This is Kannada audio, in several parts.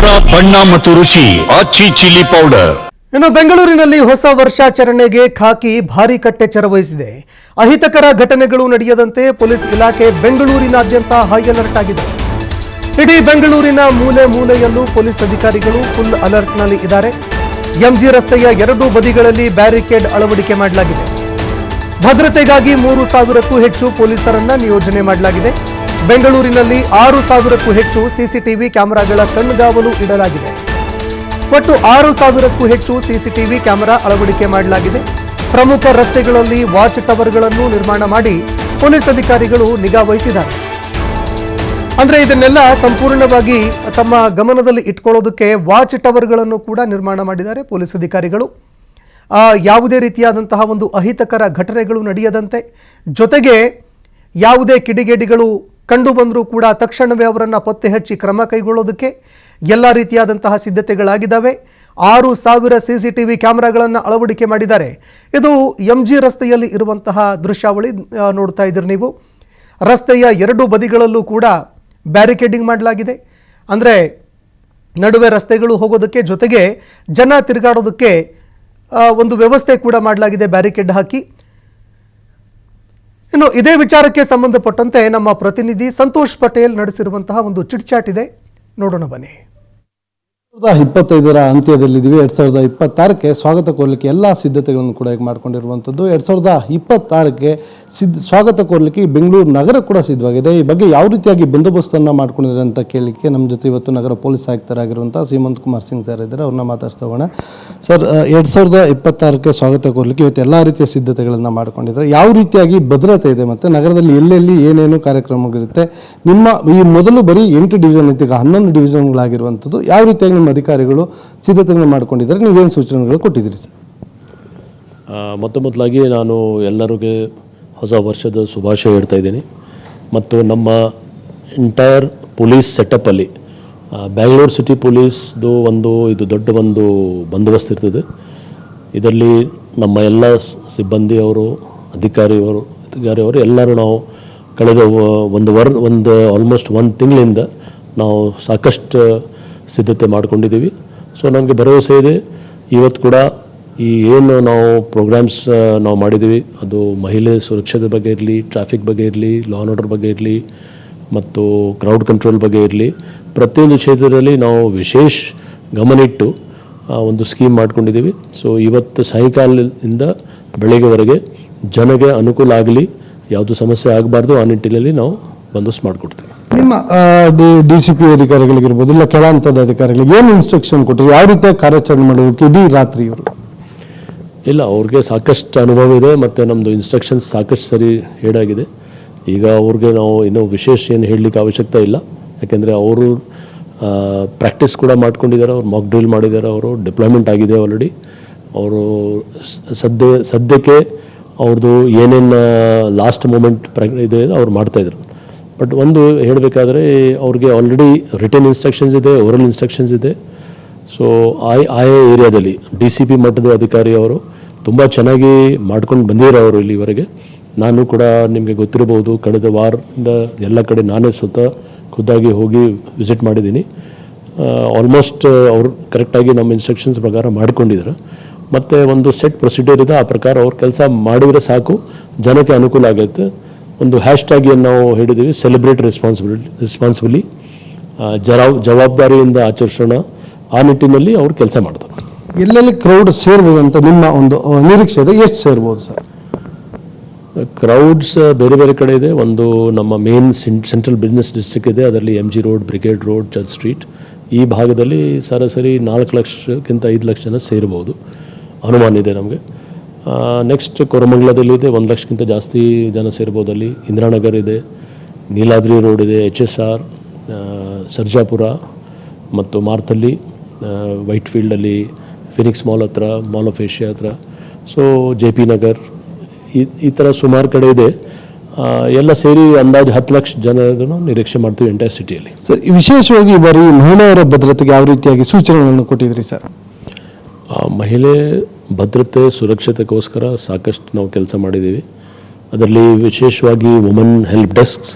ಖಾರ ಬಣ್ಣ ಮತ್ತು ರುಚಿ ಆಚಿ ಚಿಲ್ಲಿ ಪೌಡರ್. ಇನ್ನು ಬೆಂಗಳೂರಿನಲ್ಲಿ ಹೊಸ ವರ್ಷಾಚರಣೆಗೆ ಖಾಕಿ ಭಾರೀ ಕಟ್ಟೆಚ್ಚರ ವಹಿಸಿದೆ. ಅಹಿತಕರ ಘಟನೆಗಳು ನಡೆಯದಂತೆ ಪೊಲೀಸ್ ಇಲಾಖೆ ಬೆಂಗಳೂರಿನಾದ್ಯಂತ ಹೈ ಅಲರ್ಟ್ ಆಗಿದೆ. ಇಡೀ ಬೆಂಗಳೂರಿನ ಮೂಲೆ ಮೂಲೆಯಲ್ಲೂ ಪೊಲೀಸ್ ಅಧಿಕಾರಿಗಳು ಫುಲ್ ಅಲರ್ಟ್ನಲ್ಲಿ ಇದ್ದಾರೆ. ಎಂಜಿ ರಸ್ತೆಯ ಎರಡೂ ಬದಿಗಳಲ್ಲಿ ಬ್ಯಾರಿಕೇಡ್ ಅಳವಡಿಕೆ ಮಾಡಲಾಗಿದೆ. ಭದ್ರತೆಗಾಗಿ 3,000ಕ್ಕೂ ಹೆಚ್ಚು ಪೊಲೀಸರನ್ನ ನಿಯೋಜನೆ ಮಾಡಲಾಗಿದೆ. ಬೆಂಗಳೂರಿನಲ್ಲಿ 6,000ಕ್ಕೂ ಹೆಚ್ಚು ಸಿಸಿಟಿವಿ ಕ್ಯಾಮೆರಾಗಳ ಕಣ್ಗಾವಲು ಇಡಲಾಗಿದೆ. ಒಟ್ಟು 6,000ಕ್ಕೂ ಹೆಚ್ಚು ಸಿಸಿಟಿವಿ ಕ್ಯಾಮೆರಾ ಅಳವಡಿಕೆ ಮಾಡಲಾಗಿದೆ. ಪ್ರಮುಖ ರಸ್ತೆಗಳಲ್ಲಿ ವಾಚ್ ಟವರ್ಗಳನ್ನು ನಿರ್ಮಾಣ ಮಾಡಿ ಪೊಲೀಸ್ ಅಧಿಕಾರಿಗಳು ನಿಗಾ ವಹಿಸಿದ್ದಾರೆ. ಅಂದ್ರೆ ಇದನ್ನೆಲ್ಲ ಸಂಪೂರ್ಣವಾಗಿ ತಮ್ಮ ಗಮನದಲ್ಲಿ ಇಟ್ಕೊಳ್ಳೋದಕ್ಕೆ ವಾಚ್ ಟವರ್ಗಳನ್ನು ಕೂಡ ನಿರ್ಮಾಣ ಮಾಡಿದ್ದಾರೆ ಪೊಲೀಸ್ ಅಧಿಕಾರಿಗಳು. ಯಾವುದೇ ರೀತಿಯಾದಂತಹ ಒಂದು ಅಹಿತಕರ ಘಟನೆಗಳು ನಡೆಯದಂತೆ, ಜೊತೆಗೆ ಯಾವುದೇ ಕಿಡಿಗೇಡಿಗಳು ಕಂಡು ಬಂದರೂ ಕೂಡ ತಕ್ಷಣವೇ ಅವರನ್ನು ಪತ್ತೆ ಹಚ್ಚಿ ಕ್ರಮ ಕೈಗೊಳ್ಳೋದಕ್ಕೆ ಎಲ್ಲ ರೀತಿಯಾದಂತಹ ಸಿದ್ಧತೆಗಳಾಗಿದ್ದಾವೆ. 6,000 ಸಿಸಿಟಿವಿ ಕ್ಯಾಮೆರಾಗಳನ್ನು ಅಳವಡಿಕೆ ಮಾಡಿದ್ದಾರೆ. ಇದು ಎಂಜಿ ರಸ್ತೆಯಲ್ಲಿ ಇರುವಂತಹ ದೃಶ್ಯಾವಳಿ ನೋಡ್ತಾ ಇದ್ದೀರಿ ನೀವು. ರಸ್ತೆಯ ಎರಡೂ ಬದಿಗಳಲ್ಲೂ ಕೂಡ ಬ್ಯಾರಿಕೇಡಿಂಗ್ ಮಾಡಲಾಗಿದೆ. ಅಂದರೆ ನಡುವೆ ರಸ್ತೆಗಳು ಹೋಗೋದಕ್ಕೆ, ಜೊತೆಗೆ ಜನ ತಿರುಗಾಡೋದಕ್ಕೆ ಒಂದು ವ್ಯವಸ್ಥೆ ಕೂಡ ಮಾಡಲಾಗಿದೆ ಬ್ಯಾರಿಕೇಡ್ ಹಾಕಿ. ಇನ್ನು ಇದೇ ವಿಚಾರಕ್ಕೆ ಸಂಬಂಧಪಟ್ಟಂತೆ ನಮ್ಮ ಪ್ರತಿನಿಧಿ ಸಂತೋಷ್ ಪಟೇಲ್ ನಡೆಸಿರುವಂತಹ ಒಂದು ಚಿಟ್ಚಾಟ್ ಇದೆ, ನೋಡೋಣ ಬನ್ನಿ. 2025ರ ಅಂತ್ಯದಲ್ಲಿದ್ದೀವಿ. 2026ಕ್ಕೆ ಸ್ವಾಗತ ಕೋರಲಿಕ್ಕೆ ಎಲ್ಲ ಸಿದ್ಧತೆಗಳನ್ನು ಕೂಡ ಈಗ ಮಾಡ್ಕೊಂಡಿರುವಂಥದ್ದು. 2026ಕ್ಕೆ ಸ್ವಾಗತ ಕೋರಲಿಕ್ಕೆ ಬೆಂಗಳೂರು ನಗರ ಕೂಡ ಸಿದ್ಧವಾಗಿದೆ. ಈ ಬಗ್ಗೆ ಯಾವ ರೀತಿಯಾಗಿ ಬಂದೋಬಸ್ತನ್ನು ಮಾಡ್ಕೊಂಡಿದ್ದಾರೆ ಅಂತ ಕೇಳಲಿಕ್ಕೆ ನಮ್ಮ ಜೊತೆ ಇವತ್ತು ನಗರ ಪೊಲೀಸ್ ಆಯುಕ್ತರಾಗಿರುವಂಥ ಸೀಮಂತ್ ಕುಮಾರ್ ಸಿಂಗ್ ಸರ್ ಇದ್ದಾರೆ. ಅವ್ರನ್ನ ಮಾತಾಡ್ತಾ ಹೋಗೋಣ. ಸರ್, 2026ಕ್ಕೆ ಸ್ವಾಗತ ಕೋರಲಿಕ್ಕೆ ಇವತ್ತು ಎಲ್ಲ ರೀತಿಯ ಸಿದ್ಧತೆಗಳನ್ನು ಮಾಡ್ಕೊಂಡಿದ್ದಾರೆ. ಯಾವ ರೀತಿಯಾಗಿ ಭದ್ರತೆ ಇದೆ ಮತ್ತು ನಗರದಲ್ಲಿ ಎಲ್ಲೆಲ್ಲಿ ಏನೇನು ಕಾರ್ಯಕ್ರಮಗಳಿರುತ್ತೆ? ನಿಮ್ಮ ಈ ಮೊದಲು ಬರೀ 8 ಡಿವಿಷನ್ ಇತ್ತು, ಈಗ 11 ಡಿವಿಷನ್ಗಳಾಗಿರುವಂಥದ್ದು. ಯಾವ ರೀತಿಯಾಗಿ ನಿಮ್ಮ ಅಧಿಕಾರಿಗಳು ಸಿದ್ಧತೆಗಳನ್ನು ಮಾಡ್ಕೊಂಡಿದ್ದಾರೆ? ನೀವೇನು ಸೂಚನೆಗಳು ಕೊಟ್ಟಿದ್ದೀರಿ ಸರ್? ಮೊದಲಾಗಿ ನಾನು ಎಲ್ಲರಿಗೆ ಹೊಸ ವರ್ಷದ ಶುಭಾಶಯ ಹೇಳ್ತಾ ಇದ್ದೀನಿ. ಮತ್ತು ನಮ್ಮ ಎಂಟೈರ್ ಪೊಲೀಸ್ ಸೆಟಪ್ಪಲ್ಲಿ ಬ್ಯಾಂಗ್ಳೂರು ಸಿಟಿ ಪೊಲೀಸ್ದು ಇದು ದೊಡ್ಡ ಒಂದು ಬಂದೋಬಸ್ತ್ ಇರ್ತದೆ. ಇದರಲ್ಲಿ ನಮ್ಮ ಎಲ್ಲ ಸಿಬ್ಬಂದಿಯವರು, ಅಧಿಕಾರಿಯವರು ಎಲ್ಲರೂ ನಾವು ಕಳೆದ ಆಲ್ಮೋಸ್ಟ್ 1 ತಿಂಗಳಿಂದ ನಾವು ಸಾಕಷ್ಟು ಸಿದ್ಧತೆ ಮಾಡ್ಕೊಂಡಿದ್ದೀವಿ. ಸೊ ನನಗೆ ಭರವಸೆ ಇದೆ, ಇವತ್ತು ಕೂಡ ಈ ಏನು ನಾವು ಪ್ರೋಗ್ರಾಮ್ಸ್ ನಾವು ಮಾಡಿದ್ದೀವಿ, ಅದು ಮಹಿಳೆ ಸುರಕ್ಷತೆ ಬಗ್ಗೆ ಇರಲಿ, ಟ್ರಾಫಿಕ್ ಬಗ್ಗೆ ಇರಲಿ, ಲಾ ಆ್ಯಂಡ್ ಆರ್ಡರ್ ಬಗ್ಗೆ ಇರಲಿ, ಮತ್ತು ಕ್ರೌಡ್ ಕಂಟ್ರೋಲ್ ಬಗ್ಗೆ ಇರಲಿ, ಪ್ರತಿಯೊಂದು ಕ್ಷೇತ್ರದಲ್ಲಿ ನಾವು ವಿಶೇಷ ಗಮನಿಟ್ಟು ಒಂದು ಸ್ಕೀಮ್ ಮಾಡ್ಕೊಂಡಿದ್ದೀವಿ. ಸೊ ಇವತ್ತು ಸಾಯಂಕಾಲದಿಂದ ಬೆಳಗ್ಗೆವರೆಗೆ ಜನಗೆ ಅನುಕೂಲ ಆಗಲಿ, ಯಾವುದು ಸಮಸ್ಯೆ ಆಗಬಾರ್ದು, ಆ ನಿಟ್ಟಿನಲ್ಲಿ ನಾವು ಬಂದೋಬಸ್ತ್ ಮಾಡಿಕೊಡ್ತೀವಿ. ನಿಮ್ಮ DCP ಅಧಿಕಾರಿಗಳಿಗಿರ್ಬೋದು, ಇಲ್ಲ ಕೆಳ ಹಂತದ ಅಧಿಕಾರಿಗಳಿಗೆ ಏನು ಇನ್ಸ್ಟ್ರಕ್ಷನ್ ಕೊಟ್ಟರು? ಯಾವ ರೀತಿಯ ಕಾರ್ಯಾಚರಣೆ ಮಾಡೋದಕ್ಕೆ ಇಡೀ ರಾತ್ರಿ ಇವರು? ಇಲ್ಲ, ಅವ್ರಿಗೆ ಸಾಕಷ್ಟು ಅನುಭವ ಇದೆ ಮತ್ತು ನಮ್ಮದು ಇನ್ಸ್ಟ್ರಕ್ಷನ್ಸ್ ಸಾಕಷ್ಟು ಸರಿ ಹೇಳಾಗಿದೆ. ಈಗ ಅವ್ರಿಗೆ ನಾವು ಇನ್ನೂ ವಿಶೇಷ ಏನು ಹೇಳಲಿಕ್ಕೆ ಅವಶ್ಯಕತೆ ಇಲ್ಲ, ಯಾಕೆಂದರೆ ಅವರು ಪ್ರಾಕ್ಟೀಸ್ ಕೂಡ ಮಾಡ್ಕೊಂಡಿದ್ದಾರೆ, ಅವ್ರು ಮಾಕ್ ಡ್ರಿಲ್ ಮಾಡಿದ್ದಾರೆ, ಅವರು ಡಿಪ್ಲಾಯ್ಮೆಂಟ್ ಆಗಿದೆ ಆಲ್ರೆಡಿ. ಅವರು ಸದ್ಯಕ್ಕೆ ಅವ್ರದ್ದು ಏನೇನು ಲಾಸ್ಟ್ ಮೂಮೆಂಟ್ ಇದೆ ಅವ್ರು ಮಾಡ್ತಾಯಿದ್ರು. ಬಟ್ ಒಂದು ಹೇಳಬೇಕಾದ್ರೆ ಅವ್ರಿಗೆ ಆಲ್ರೆಡಿ ರಿಟನ್ ಇನ್ಸ್ಟ್ರಕ್ಷನ್ಸ್ ಇದೆ, ಓರಲ್ ಇನ್ಸ್ಟ್ರಕ್ಷನ್ಸ್ ಇದೆ. ಸೊ ಆಯಾ ಏರಿಯಾದಲ್ಲಿ DCP ಮಟ್ಟದ ಅಧಿಕಾರಿ ಅವರು ತುಂಬ ಚೆನ್ನಾಗಿ ಮಾಡ್ಕೊಂಡು ಬಂದಿರೋ ಅವರು ಇಲ್ಲಿವರೆಗೆ. ನಾನು ಕೂಡ ನಿಮಗೆ ಗೊತ್ತಿರಬಹುದು, ಕಳೆದ ವಾರದಿಂದ ಎಲ್ಲ ಕಡೆ ನಾನೇ ಸ್ವತಃ ಖುದ್ದಾಗಿ ಹೋಗಿ ವಿಸಿಟ್ ಮಾಡಿದ್ದೀನಿ. ಆಲ್ಮೋಸ್ಟ್ ಅವರು ಕರೆಕ್ಟಾಗಿ ನಮ್ಮ ಇನ್ಸ್ಟ್ರಕ್ಷನ್ಸ್ ಪ್ರಕಾರ ಮಾಡಿಕೊಂಡಿದ್ದಾರೆ. ಮತ್ತು ಒಂದು ಸೆಟ್ ಪ್ರೊಸೀಜರ್ ಇದೆ, ಆ ಪ್ರಕಾರ ಅವ್ರು ಕೆಲಸ ಮಾಡಿದರೆ ಸಾಕು, ಜನಕ್ಕೆ ಅನುಕೂಲ ಆಗುತ್ತೆ. ಒಂದು ಹ್ಯಾಶ್ಟ್ಯಾಗ್ ಏನು ನಾವು ಹೇಳಿದ್ದೀವಿ, ಸೆಲೆಬ್ರೇಟ್ ರೆಸ್ಪಾನ್ಸಿಬಲಿ, ಜವಾಬ್ದಾರಿಯಿಂದ ಆಚರಿಸೋಣ, ಆ ನಿಟ್ಟಿನಲ್ಲಿ ಅವ್ರು ಕೆಲಸ ಮಾಡ್ತಾರೆ. ಎಲ್ಲೆಲ್ಲಿ ಕ್ರೌಡ್ ಸೇರ್ಬೋದು ಅಂತ ನಿಮ್ಮ ಒಂದು ನಿರೀಕ್ಷೆ ಇದೆ? ಎಷ್ಟು ಸೇರ್ಬೋದು ಸರ್? ಕ್ರೌಡ್ಸ್ ಬೇರೆ ಬೇರೆ ಕಡೆ ಇದೆ. ಒಂದು ನಮ್ಮ ಮೇನ್ ಸೆಂಟ್ರಲ್ ಬಿಸ್ನೆಸ್ ಡಿಸ್ಟ್ರಿಕ್ಟ್ ಇದೆ, ಅದರಲ್ಲಿ MG road, brigade road, church street, ಈ ಭಾಗದಲ್ಲಿ ಸರಾಸರಿ 4 ಲಕ್ಷಕ್ಕಿಂತ 5 ಲಕ್ಷ ಜನ ಸೇರ್ಬೋದು, ಅನುಮಾನ ಇದೆ ನಮಗೆ. ನೆಕ್ಸ್ಟ್ ಕೊರಮಂಗಲದಲ್ಲಿದೆ, 1 ಲಕ್ಷಕ್ಕಿಂತ ಜಾಸ್ತಿ ಜನ ಸೇರ್ಬೋದು. ಅಲ್ಲಿ ಇಂದಿರಾನಗರ್ ಇದೆ, ನೀಲಾದ್ರಿ ರೋಡ್ ಇದೆ, HSR, ಸರ್ಜಾಪುರ ಮತ್ತು ಮಾರ್ತಲ್ಲಿ, ವೈಟ್ ಫೀಲ್ಡಲ್ಲಿ, ಫಿನಿಕ್ಸ್ ಮಾಲ್ ಹತ್ರ, ಮಾಲ್ ಆಫ್ ಏಷ್ಯಾ ಹತ್ರ, ಸೊ JP ನಗರ್, ಈ ಥರ ಸುಮಾರು ಕಡೆ ಇದೆ. ಎಲ್ಲ ಸೇರಿ ಅಂದಾಜು 10 ಲಕ್ಷ ಜನರನ್ನು ನಿರೀಕ್ಷೆ ಮಾಡ್ತೀವಿ ಎಂಟೈರ್ ಸಿಟಿಯಲ್ಲಿ. ಸರ್, ವಿಶೇಷವಾಗಿ ಬರೀ ಮಹಿಳೆಯರ ಭದ್ರತೆಗೆ ಯಾವ ರೀತಿಯಾಗಿ ಸೂಚನೆಗಳನ್ನು ಕೊಟ್ಟಿದ್ರಿ ಸರ್? ಮಹಿಳೆ ಭದ್ರತೆ ಸುರಕ್ಷತೆಗೋಸ್ಕರ ಸಾಕಷ್ಟು ನಾವು ಕೆಲಸ ಮಾಡಿದ್ದೀವಿ. ಅದರಲ್ಲಿ ವಿಶೇಷವಾಗಿ ವುಮನ್ ಹೆಲ್ಪ್ ಡೆಸ್ಕ್ಸ್,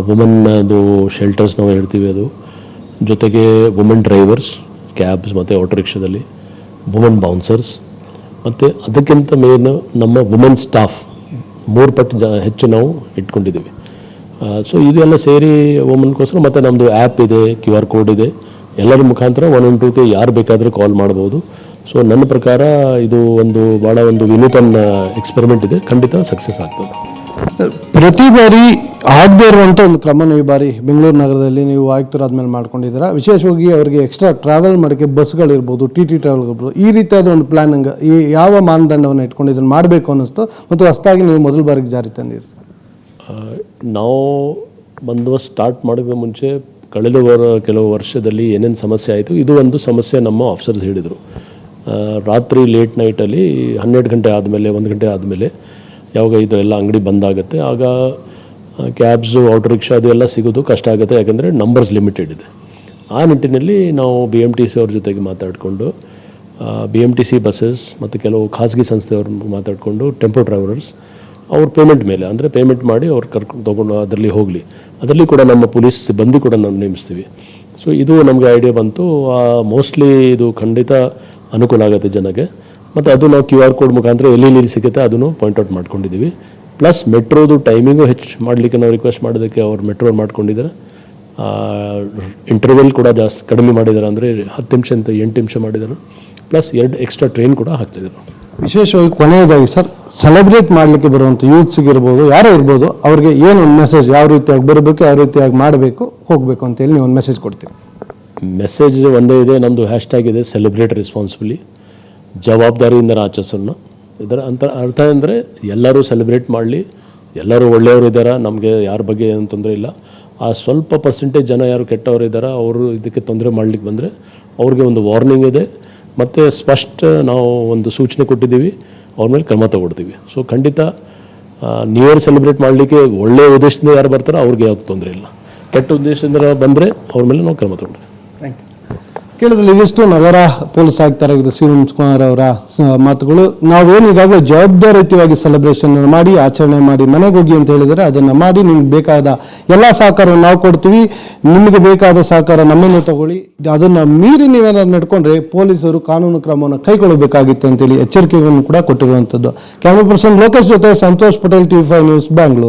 ವುಮನ್ ಅದು ಶೆಲ್ಟರ್ಸ್ ನಾವು ಹೇಳ್ತೀವಿ, ಅದು ಜೊತೆಗೆ ವುಮೆನ್ ಡ್ರೈವರ್ಸ್, ಕ್ಯಾಬ್ಸ್ ಮತ್ತು ಆಟೋ ರಿಕ್ಷಾದಲ್ಲಿ, ವುಮೆನ್ ಬೌನ್ಸರ್ಸ್, ಮತ್ತು ಅದಕ್ಕಿಂತ ಮೇನ್ ನಮ್ಮ ವುಮೆನ್ ಸ್ಟಾಫ್ 3 ಪಟ್ಟು ಹೆಚ್ಚು ನಾವು ಇಟ್ಕೊಂಡಿದ್ದೀವಿ. ಸೊ ಇದೆಲ್ಲ ಸೇರಿ ವುಮೆನ್ಗೋಸ್ಕರ ಮತ್ತು ನಮ್ಮದು ಆ್ಯಪ್ ಇದೆ, QR ಕೋಡ್ ಇದೆ, ಎಲ್ಲರ ಮುಖಾಂತರ 112ಗೆ ಯಾರು ಬೇಕಾದರೂ ಕಾಲ್ ಮಾಡ್ಬೋದು. ಸೊ ನನ್ನ ಪ್ರಕಾರ ಇದು ಭಾಳ ಒಂದು ವಿನೂತನ ಎಕ್ಸ್ಪೆರಿಮೆಂಟ್ ಇದೆ, ಖಂಡಿತ ಸಕ್ಸಸ್ ಆಗ್ತದೆ. ಪ್ರತಿ ಬಾರಿ ಆಗದೇ ಇರುವಂಥ ಒಂದು ಕ್ರಮನ ಈ ಬಾರಿ ಬೆಂಗಳೂರು ನಗರದಲ್ಲಿ ನೀವು ಆಯುಕ್ತರಾದ್ಮೇಲೆ ಮಾಡ್ಕೊಂಡಿದ್ದೀರಾ. ವಿಶೇಷವಾಗಿ ಅವರಿಗೆ ಎಕ್ಸ್ಟ್ರಾ ಟ್ರಾವೆಲ್ ಮಾಡೋಕ್ಕೆ ಬಸ್ಗಳಿರ್ಬೋದು, TT ಟ್ರಾವೆಲ್ ಇರ್ಬೋದು, ಈ ರೀತಿಯಾದ ಒಂದು ಪ್ಲಾನಿಂಗ್ ಈ ಯಾವ ಮಾನದಂಡವನ್ನು ಇಟ್ಕೊಂಡು ಇದನ್ನು ಮಾಡಬೇಕು ಅನ್ನಿಸ್ತು ಮತ್ತು ಹೊಸದಾಗಿ ನೀವು ಮೊದಲ ಬಾರಿಗೆ ಜಾರಿ ತಂದಿರಿ? ನಾವು ಬಂದೋಬಸ್ತ್ ಸ್ಟಾರ್ಟ್ ಮಾಡೋಕ್ಕೆ ಮುಂಚೆ ಕಳೆದ ಕೆಲವು ವರ್ಷದಲ್ಲಿ ಏನೇನು ಸಮಸ್ಯೆ ಆಯಿತು, ಇದು ಒಂದು ಸಮಸ್ಯೆ ನಮ್ಮ ಆಫೀಸರ್ಸ್ ಹೇಳಿದರು. ರಾತ್ರಿ ಲೇಟ್ ನೈಟಲ್ಲಿ 12 ಗಂಟೆ ಆದಮೇಲೆ, 1 ಗಂಟೆ ಆದಮೇಲೆ ಯಾವಾಗ ಇದು ಎಲ್ಲ ಅಂಗಡಿ ಬಂದಾಗುತ್ತೆ, ಆಗ ಕ್ಯಾಬ್ಸು, ಆಟೋ ರಿಕ್ಷಾ ಅದು ಎಲ್ಲ ಸಿಗೋದು ಕಷ್ಟ ಆಗುತ್ತೆ, ಯಾಕಂದರೆ ನಂಬರ್ಸ್ ಲಿಮಿಟೆಡ್ ಇದೆ. ಆ ನಿಟ್ಟಿನಲ್ಲಿ ನಾವು BMTC ಅವ್ರ ಜೊತೆಗೆ ಮಾತಾಡಿಕೊಂಡು BMTC ಬಸ್ಸಸ್ ಮತ್ತು ಕೆಲವು ಖಾಸಗಿ ಸಂಸ್ಥೆಯವ್ರ ಮಾತಾಡಿಕೊಂಡು ಟೆಂಪೋ ಡ್ರೈವರ್ಸ್ ಅವ್ರ ಪೇಮೆಂಟ್ ಮೇಲೆ, ಅಂದರೆ ಪೇಮೆಂಟ್ ಮಾಡಿ ಅವ್ರು ಕರ್ಕೊಂಡು ತೊಗೊಂಡು ಅದರಲ್ಲಿ ಹೋಗಲಿ, ಅದರಲ್ಲಿ ಕೂಡ ನಮ್ಮ ಪೊಲೀಸ್ ಸಿಬ್ಬಂದಿ ಕೂಡ ನಾವು ನೇಮಿಸ್ತೀವಿ. ಸೊ ಇದು ನಮಗೆ ಐಡಿಯಾ ಬಂತು. ಮೋಸ್ಟ್ಲಿ ಇದು ಖಂಡಿತ ಅನುಕೂಲ ಆಗುತ್ತೆ ಜನಕ್ಕೆ. ಮತ್ತು ಅದು ನಾವು QR ಕೋಡ್ ಮುಖಾಂತರ ಎಲ್ಲಿ ಸಿಗುತ್ತೆ ಅದನ್ನು ಪಾಯಿಂಟ್ಔಟ್ ಮಾಡ್ಕೊಂಡಿದ್ದೀವಿ. ಪ್ಲಸ್ ಮೆಟ್ರೋದು ಟೈಮಿಂಗು ಹೆಚ್ಚು ಮಾಡಲಿಕ್ಕೆ ನಾವು ರಿಕ್ವೆಸ್ಟ್ ಮಾಡೋದಕ್ಕೆ ಅವ್ರು ಮೆಟ್ರೋ ಮಾಡ್ಕೊಂಡಿದ್ದಾರೆ. ಇಂಟರ್ವೆಲ್ ಕೂಡ ಜಾಸ್ತಿ ಕಡಿಮೆ ಮಾಡಿದ್ದಾರೆ, ಅಂದರೆ 10 ನಿಮಿಷ ಅಂತ 8 ನಿಮಿಷ ಮಾಡಿದ್ದಾರೆ. ಪ್ಲಸ್ 2 ಎಕ್ಸ್ಟ್ರಾ ಟ್ರೈನ್ ಕೂಡ ಹಾಕ್ತಿದ್ದಾರೆ. ವಿಶೇಷವಾಗಿ ಕೊನೆಯದಾಗಿ ಸರ್, ಸೆಲೆಬ್ರೇಟ್ ಮಾಡಲಿಕ್ಕೆ ಬರುವಂಥ ಯೂತ್ಸ್ಗಿರ್ಬೋದು, ಯಾರೇ ಇರ್ಬೋದು, ಅವ್ರಿಗೆ ಏನು ಒಂದು ಮೆಸೇಜ್, ಯಾವ ರೀತಿಯಾಗಿ ಬರಬೇಕು, ಯಾವ ರೀತಿಯಾಗಿ ಮಾಡಬೇಕು, ಹೋಗಬೇಕು ಅಂತೇಳಿ ನೀವು ಒಂದು ಮೆಸೇಜ್ ಕೊಡ್ತೀವಿ? ಮೆಸೇಜ್ ಒಂದೇ ಇದೆ, ನಮ್ಮದು ಹ್ಯಾಶ್ಟ್ಯಾಗ್ ಇದೆ, ಸೆಲೆಬ್ರೇಟ್ ರೆಸ್ಪಾನ್ಸಿಬಲಿ, ಜವಾಬ್ದಾರಿಯಿಂದ ಆಚರಿಸೋಣ. ಇದರ ಅರ್ಥ ಅಂದರೆ ಎಲ್ಲರೂ ಸೆಲೆಬ್ರೇಟ್ ಮಾಡಲಿ, ಎಲ್ಲರೂ ಒಳ್ಳೆಯವರು ಇದ್ದಾರೆ, ನಮಗೆ ಯಾರ ಬಗ್ಗೆ ಏನು ತೊಂದರೆ ಇಲ್ಲ. ಆ ಸ್ವಲ್ಪ ಪರ್ಸೆಂಟೇಜ್ ಜನ ಯಾರು ಕೆಟ್ಟವರು ಇದ್ದಾರೆ, ಅವರು ಇದಕ್ಕೆ ತೊಂದರೆ ಮಾಡಲಿಕ್ಕೆ ಬಂದರೆ ಅವ್ರಿಗೆ ಒಂದು ವಾರ್ನಿಂಗ್ ಇದೆ, ಮತ್ತು ಸ್ಪಷ್ಟ ನಾವು ಒಂದು ಸೂಚನೆ ಕೊಟ್ಟಿದ್ದೀವಿ, ಅವ್ರ ಮೇಲೆ ಕ್ರಮ ತಗೊಳ್ತೀವಿ. ಸೊ ಖಂಡಿತ ನ್ಯೂ ಇಯರ್ ಸೆಲೆಬ್ರೇಟ್ ಮಾಡಲಿಕ್ಕೆ ಒಳ್ಳೆಯ ಉದ್ದೇಶದಿಂದ ಯಾರು ಬರ್ತಾರೋ ಅವ್ರಿಗೆ ಯಾವ್ದು ತೊಂದರೆ ಇಲ್ಲ. ಕೆಟ್ಟ ಉದ್ದೇಶದಿಂದ ಬಂದರೆ ಅವ್ರ ಮೇಲೆ ನಾವು ಕ್ರಮ ತಗೊಳ್ತೀವಿ. Thank you. ಕೇಳಿದಲ್ಲಿ ಇವಿಷ್ಟು ನಗರ ಪೊಲೀಸ್ ಆಯುಕ್ತರಾಗಿದ್ದ ಸಿ ಕುಮಾರ್ ಅವರ ಮಾತುಗಳು. ನಾವೇನು ಈಗಾಗಲೇ ಜವಾಬ್ದಾರಿಯುತವಾಗಿ ಸೆಲೆಬ್ರೇಷನ್ ಮಾಡಿ, ಆಚರಣೆ ಮಾಡಿ ಮನೆಗೆ ಹೋಗಿ ಅಂತ ಹೇಳಿದರೆ ಅದನ್ನು ಮಾಡಿ, ನಿಮ್ಗೆ ಬೇಕಾದ ಎಲ್ಲ ಸಹಕಾರವನ್ನು ನಾವು ಕೊಡ್ತೀವಿ, ನಿಮಗೆ ಬೇಕಾದ ಸಹಕಾರ ನಮ್ಮನ್ನು ತಗೊಳ್ಳಿ, ಅದನ್ನು ಮೀರಿ ನೀವೇನಾದ್ರು ನಡ್ಕೊಂಡ್ರೆ ಪೊಲೀಸರು ಕಾನೂನು ಕ್ರಮವನ್ನು ಕೈಗೊಳ್ಳಬೇಕಾಗಿತ್ತು ಅಂತೇಳಿ ಎಚ್ಚರಿಕೆಯನ್ನು ಕೂಡ ಕೊಟ್ಟಿರುವಂಥದ್ದು. ಕ್ಯಾಮರಾ ಪರ್ಸನ್ ಲೋಕೇಶ್ ಜೊತೆ ಸಂತೋಷ್ ಪಟೇಲ್, TV5 ನ್ಯೂಸ್, ಬ್ಯಾಂಗ್ಳೂರು.